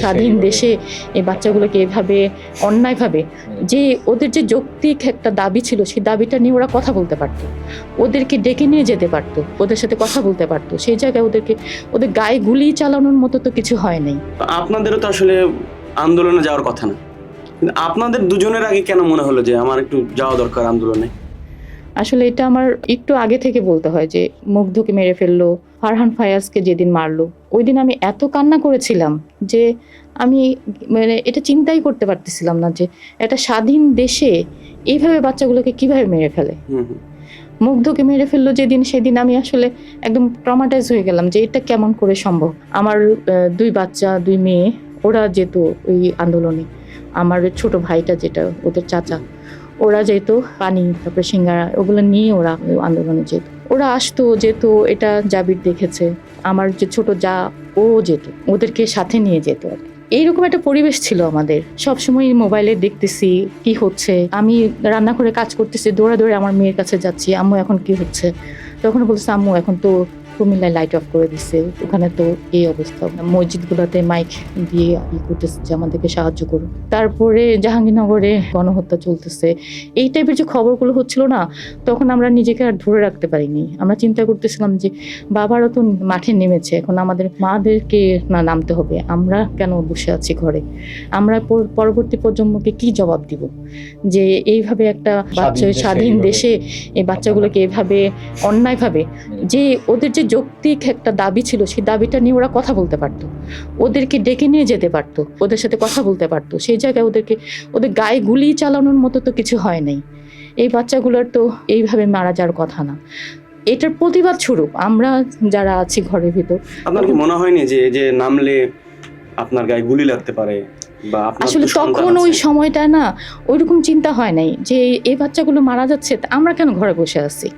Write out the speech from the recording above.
স্বাধীন দেশে এই বাচ্চাগুলোকে এভাবে অন্যায়ভাবে যে ওদের যে যৌক্তিক একটা দাবি ছিল সেই দাবিটা নিয়ে ওরা কথা বলতে পারতো, ওদেরকে ডেকে নিয়ে যেতে পারতো, ওদের সাথে কথা বলতে পারতো, সেই জায়গায় ওদের গায়ে গুলি চালানোর মতো তো কিছু হয় নাই। আপনাদেরও তো আসলে আন্দোলনে যাওয়ার কথা না, কিন্তু আপনাদের দুজনের আগে কেন মনে হলো যে আমার একটু যাওয়া দরকার আন্দোলনে? আসলে এটা আমার একটু আগে থেকে বলতে হয় যে মুগ্ধকে মেরে ফেললো, ফারহান ফায়াজকে যেদিন মারলো ওই দিন আমি এত কান্না করেছিলাম যে আমি এটা চিন্তাই করতে পারতেছিলাম না যে একটা স্বাধীন দেশে এইভাবে বাচ্চাগুলোকে কিভাবে মেরে ফেলে। মুগ্ধকে মেরে ফেললো যেদিন, সেদিন আমি আসলে একদম ট্রমাটাইজ হয়ে গেলাম যে এটা কেমন করে সম্ভব। আমার দুই বাচ্চা, দুই মেয়ে, ওরা যেত ওই আন্দোলনে। আমার ছোট ভাইটা যেটা ওদের চাচা, ওরা যেত পানি, তারপরে সিঙ্গারা, ওগুলো নিয়ে ওরা আন্দোলনে যেত। ওরা আসতো যেত, এটা জাবির দেখেছে। আমার যে ছোট যা, ও যেত, ওদেরকে সাথে নিয়ে যেত আর কি। এইরকম একটা পরিবেশ ছিল আমাদের। সবসময় মোবাইলে দেখতেছি কি হচ্ছে, আমি রান্না করে কাজ করতেছি, দৌড়া দৌড়ে আমার মেয়ের কাছে যাচ্ছি, আম্মু এখন কি হচ্ছে। তখন বলছে আম্মু এখন তো কুমিল্লায় লাইট অফ করে দিচ্ছে, ওখানে তো এই অবস্থা, মসজিদগুলোতে মাইক দিয়ে করতেছে যে আমাদেরকে সাহায্য করুন। তারপরে জাহাঙ্গীরনগরে গণহত্যা চলতেছে, এই টাইপের যে খবরগুলো হচ্ছিল না, তখন আমরা নিজেকে আর ধরে রাখতে পারিনি। আমরা চিন্তা করতেছিলাম যে বাবারও তো মাঠে নেমেছে, এখন আমাদের মাদেরকে না নামতে হবে, আমরা কেন বসে আছি ঘরে, আমরা পরবর্তী প্রজন্মকে কি জবাব দিব যে এইভাবে একটা বাচ্চা স্বাধীন দেশে এই বাচ্চাগুলোকে এভাবে অন্যায়ভাবে যে ওদের যে যৌক্তিক একটা দাবি ছিল সেই দাবিটা নিয়ে ওরা কথা বলতে পারতো, ওদেরকে ডেকে নিয়ে যেতে পারতো, ওদের সাথে কথা বলতে পারতো, সেই জায়গায় ওদের গায়ে গুলি চালানোর মতো তো কিছু হয় নাই। এই বাচ্চাগুলোর তো এইভাবে মারা যাওয়ার কথা না। এটার প্রতিবাদ স্বরূপ আমরা যারা আছি ঘরের ভিতর। আপনার কি মনে হয়নি যে নামলে আপনার গায়ে গুলি লাগতে পারে? আসলে তখন ওই সময়টা না ওইরকম চিন্তা হয় নাই যে এই বাচ্চাগুলো মারা যাচ্ছে, আমরা কেন ঘরে বসে আছি।